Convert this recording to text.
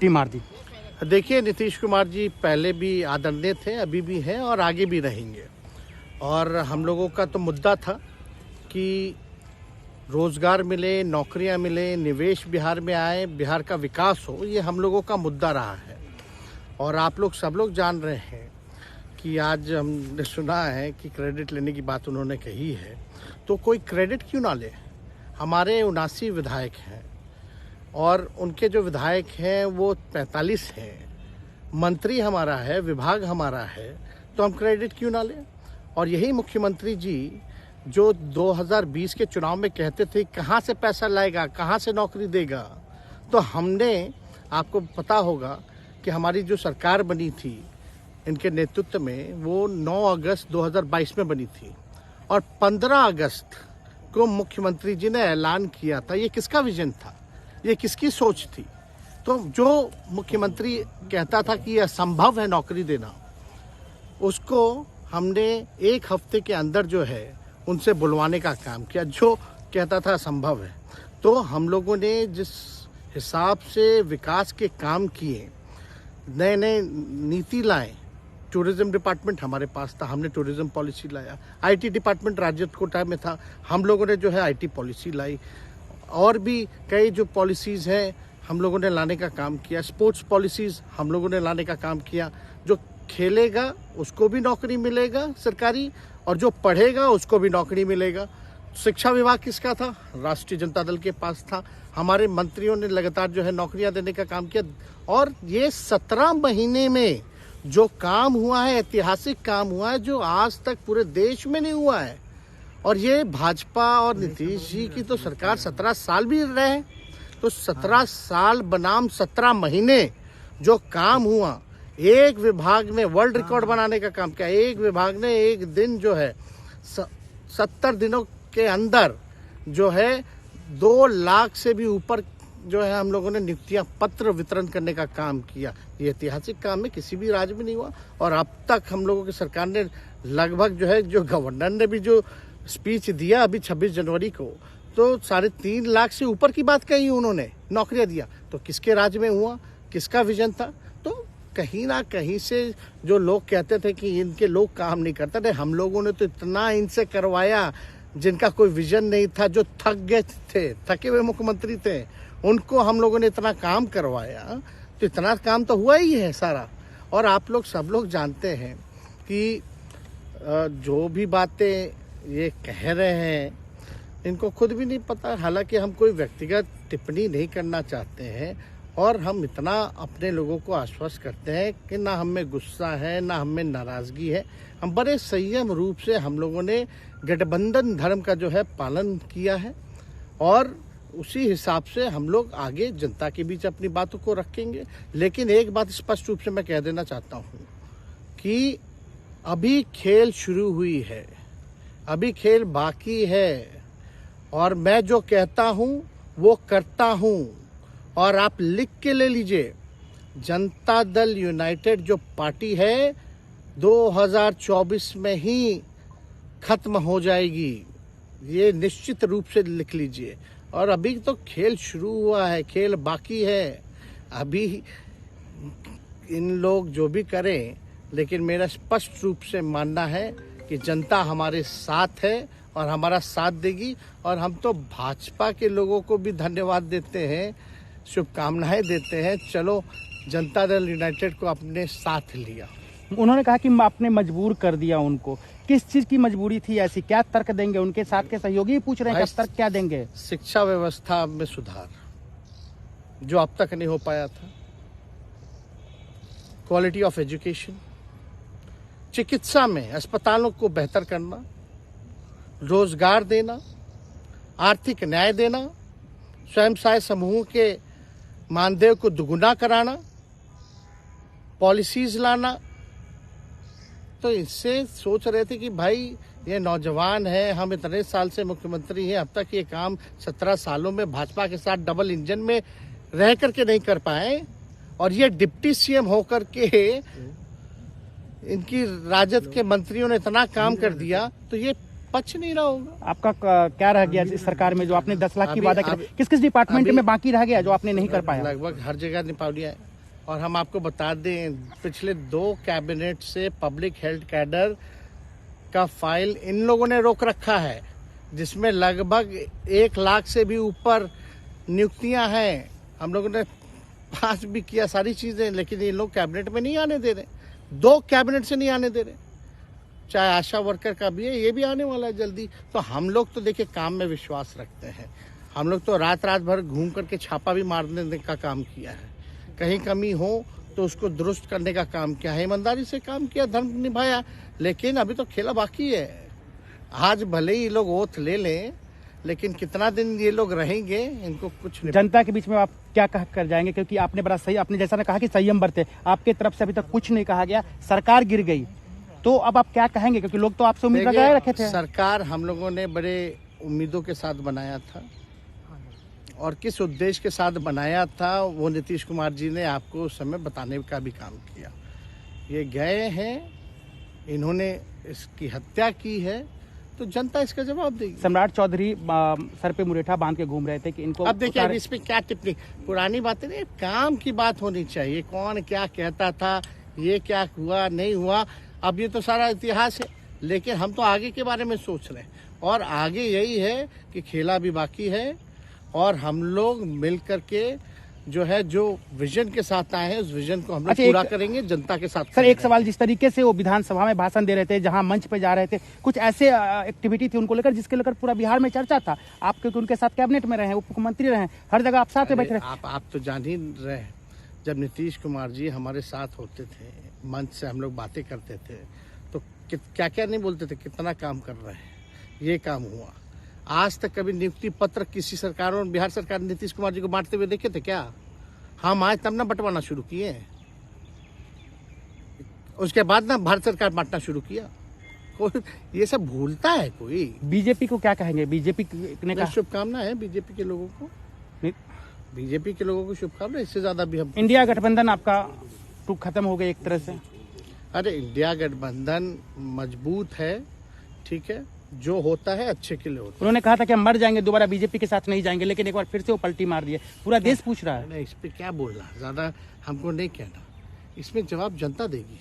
घुट्टी मार दी। देखिए, नीतीश कुमार जी पहले भी आदरणीय थे, अभी भी हैं और आगे भी रहेंगे। और हम लोगों का तो मुद्दा था कि रोजगार मिले, नौकरियां मिले, निवेश बिहार में आए, बिहार का विकास हो, ये हम लोगों का मुद्दा रहा है। और आप लोग सब लोग जान रहे हैं कि आज हमने सुना है कि क्रेडिट लेने की बात उन्होंने कही है, तो कोई क्रेडिट क्यों ना ले। हमारे 79 विधायक हैं और उनके जो विधायक हैं वो 45 हैं, मंत्री हमारा है, विभाग हमारा है, तो हम क्रेडिट क्यों ना लें। और यही मुख्यमंत्री जी जो 2020 के चुनाव में कहते थे कहाँ से पैसा लाएगा, कहाँ से नौकरी देगा, तो हमने, आपको पता होगा कि हमारी जो सरकार बनी थी इनके नेतृत्व में, वो 9 अगस्त 2022 में बनी थी और 15 अगस्त को मुख्यमंत्री जी ने ऐलान किया था। ये किसका विजन था, ये किसकी सोच थी। तो जो मुख्यमंत्री कहता था कि यह असंभव है नौकरी देना, उसको हमने एक हफ्ते के अंदर जो है उनसे बुलवाने का काम किया। जो कहता था असंभव है, तो हम लोगों ने जिस हिसाब से विकास के काम किए, नए नए नीति लाए, टूरिज्म डिपार्टमेंट हमारे पास था, हमने टूरिज्म पॉलिसी लाया। आईटी डिपार्टमेंट राज्य कोटा में था, हम लोगों ने जो है आईटी पॉलिसी लाई। और भी कई जो पॉलिसीज़ हैं हम लोगों ने लाने का काम किया। स्पोर्ट्स पॉलिसीज़ हम लोगों ने लाने का काम किया। जो खेलेगा उसको भी नौकरी मिलेगा सरकारी, और जो पढ़ेगा उसको भी नौकरी मिलेगा। शिक्षा विभाग किसका था, राष्ट्रीय जनता दल के पास था। हमारे मंत्रियों ने लगातार जो है नौकरियां देने का काम किया। और ये 17 महीने में जो काम हुआ है, ऐतिहासिक काम हुआ है, जो आज तक पूरे देश में नहीं हुआ है। और ये भाजपा और नीतीश जी की तो सरकार 17 साल भी रहे, तो 17 साल बनाम 17 महीने जो काम हुआ, एक विभाग ने वर्ल्ड रिकॉर्ड बनाने का काम किया। एक विभाग ने एक दिन जो है 70 दिनों के अंदर जो है 2 लाख से भी ऊपर जो है हम लोगों ने नियुक्तियां पत्र वितरण करने का काम किया। ये ऐतिहासिक काम है, किसी भी राज्य में नहीं हुआ। और अब तक हम लोगों की सरकार ने लगभग जो है, जो गवर्नर ने भी जो स्पीच दिया अभी 26 जनवरी को, तो 3.5 लाख से ऊपर की बात कही उन्होंने, नौकरियां दिया। तो किसके राज्य में हुआ, किसका विजन था। तो कहीं ना कहीं से जो लोग कहते थे कि इनके लोग काम नहीं करते थे, हम लोगों ने तो इतना इनसे करवाया जिनका कोई विजन नहीं था, जो थक गए थे, थके हुए मुख्यमंत्री थे, उनको हम लोगों ने इतना काम करवाया। तो इतना काम तो हुआ ही है सारा। और आप लोग सब लोग जानते हैं कि जो भी बातें ये कह रहे हैं इनको खुद भी नहीं पता। हालांकि हम कोई व्यक्तिगत टिप्पणी नहीं करना चाहते हैं और हम इतना अपने लोगों को आश्वस्त करते हैं कि ना हम में गुस्सा है, ना हम में नाराजगी है। हम बड़े संयम रूप से हम लोगों ने गठबंधन धर्म का जो है पालन किया है और उसी हिसाब से हम लोग आगे जनता के बीच अपनी बातों को रखेंगे। लेकिन एक बात स्पष्ट रूप से मैं कह देना चाहता हूँ कि अभी खेल शुरू हुई है, अभी खेल बाकी है। और मैं जो कहता हूँ वो करता हूँ। और आप लिख के ले लीजिए, जनता दल यूनाइटेड जो पार्टी है 2024 में ही खत्म हो जाएगी, ये निश्चित रूप से लिख लीजिए। और अभी तो खेल शुरू हुआ है, खेल बाकी है। अभी इन लोग जो भी करें, लेकिन मेरा स्पष्ट रूप से मानना है कि जनता हमारे साथ है और हमारा साथ देगी। और हम तो भाजपा के लोगों को भी धन्यवाद देते हैं, शुभकामनाएं देते हैं। चलो, जनता दल यूनाइटेड को अपने साथ लिया। उन्होंने कहा कि आपने मजबूर कर दिया उनको। किस चीज की मजबूरी थी ऐसी, क्या तर्क देंगे? उनके साथ के सहयोगी पूछ रहे हैं, तर्क क्या देंगे? शिक्षा व्यवस्था में सुधार जो अब तक नहीं हो पाया था, क्वालिटी ऑफ एजुकेशन, चिकित्सा में अस्पतालों को बेहतर करना, रोजगार देना, आर्थिक न्याय देना, स्वयं सहायता समूह के मानदेय को दुगुना कराना, पॉलिसीज लाना। तो इससे सोच रहे थे कि भाई ये नौजवान है, हम इतने साल से मुख्यमंत्री हैं, अब तक ये काम 17 सालों में भाजपा के साथ डबल इंजन में रह करके नहीं कर पाए, और ये डिप्टी सीएम होकर के इनकी राजद के मंत्रियों ने इतना काम कर दिया, तो ये पच नहीं रहा होगा। आपका क्या रह गया इस सरकार में जो आपने 10 लाख की वादा किया? किस किस डिपार्टमेंट में बाकी रह गया जो आपने नहीं कर पाया? लगभग हर जगह निपा लिया है। और हम आपको बता दें पिछले 2 कैबिनेट से पब्लिक हेल्थ कैडर का फाइल इन लोगों ने रोक रखा है, जिसमें लगभग 1 लाख से भी ऊपर नियुक्तियां हैं। हम लोगों ने पास भी किया सारी चीजें, लेकिन ये लोग कैबिनेट में नहीं आने दे रहे। 2 कैबिनेट से नहीं आने दे रहे। चाहे आशा वर्कर का भी है, ये भी आने वाला है जल्दी। तो हम लोग तो देखिए काम में विश्वास रखते हैं। हम लोग तो रात भर घूम करके छापा भी मारने का काम किया है। कहीं कमी हो तो उसको दुरुस्त करने का काम किया है, ईमानदारी से काम किया, धर्म निभाया। लेकिन अभी तो खेला बाकी है। आज भले ही लोग ओथ ले लें, लेकिन कितना दिन ये लोग रहेंगे इनको कुछ नहीं। जनता के बीच में आप क्या कह कर जाएंगे, क्योंकि आपने बड़ा सही, आपने जैसा ने कहा कि संयम बरते, आपके तरफ से अभी तक कुछ नहीं कहा गया, सरकार गिर गई, तो अब आप क्या कहेंगे, क्योंकि लोग तो आपसे उम्मीद लगाए रखे थे। सरकार हम लोगों ने बड़े उम्मीदों के साथ बनाया था, और किस उद्देश्य के साथ बनाया था वो नीतीश कुमार जी ने आपको उस समय बताने का भी काम किया। ये गए हैं, इन्होंने इसकी हत्या की है, तो जनता इसका जवाब देगी। सम्राट चौधरी सर पे मुरेठा बांध के घूम रहे थे कि इनको अब देखिए इस पे क्या टिप्पणी, पुरानी बातें नहीं, काम की बात होनी चाहिए। कौन क्या कहता था, ये क्या हुआ नहीं हुआ, अब ये तो सारा इतिहास है। लेकिन हम तो आगे के बारे में सोच रहे हैं, और आगे यही है कि खेला भी बाकी है, और हम लोग मिल करके जो है, जो विजन के साथ आए हैं, उस विजन को हम लोग पूरा करेंगे जनता के साथ। सर एक सवाल, जिस तरीके से वो विधानसभा में भाषण दे रहे थे, जहां मंच पे जा रहे थे, कुछ ऐसे एक्टिविटी थी उनको लेकर जिसके लेकर पूरा बिहार में चर्चा था। आप क्योंकि उनके साथ कैबिनेट में रहे, उप मुख्यमंत्री रहे, हर जगह आप साथ में बैठे रहे। आप तो जान ही रहे हैं, जब नीतीश कुमार जी हमारे साथ होते थे, मंच से हम लोग बातें करते थे, तो क्या क्या नहीं बोलते थे, कितना काम कर रहे हैं, ये काम हुआ। आज तक कभी नियुक्ति पत्र किसी सरकारों, बिहार सरकार ने नीतीश कुमार जी को बांटते हुए देखे थे क्या? हम आए तब ना बंटवाना शुरू किए, उसके बाद ना भारत सरकार बांटना शुरू किया। कोई ये सब भूलता है कोई? बीजेपी को क्या कहेंगे? बीजेपी ने कहा शुभकामना है बीजेपी के लोगों को, बीजेपी के लोगों को शुभकामना। इससे ज्यादा भी हम, इंडिया गठबंधन आपका टूक खत्म हो गया एक तरह से। अरे इंडिया गठबंधन मजबूत है, ठीक है, जो होता है अच्छे के लिए होता है। उन्होंने कहा था कि हम मर जाएंगे, दोबारा बीजेपी के साथ नहीं जाएंगे, लेकिन एक बार फिर से वो पलटी मार दिए। पूरा देश पूछ रहा है। इस पे क्या बोलना, ज्यादा हमको नहीं कहना, इसमें जवाब जनता देगी।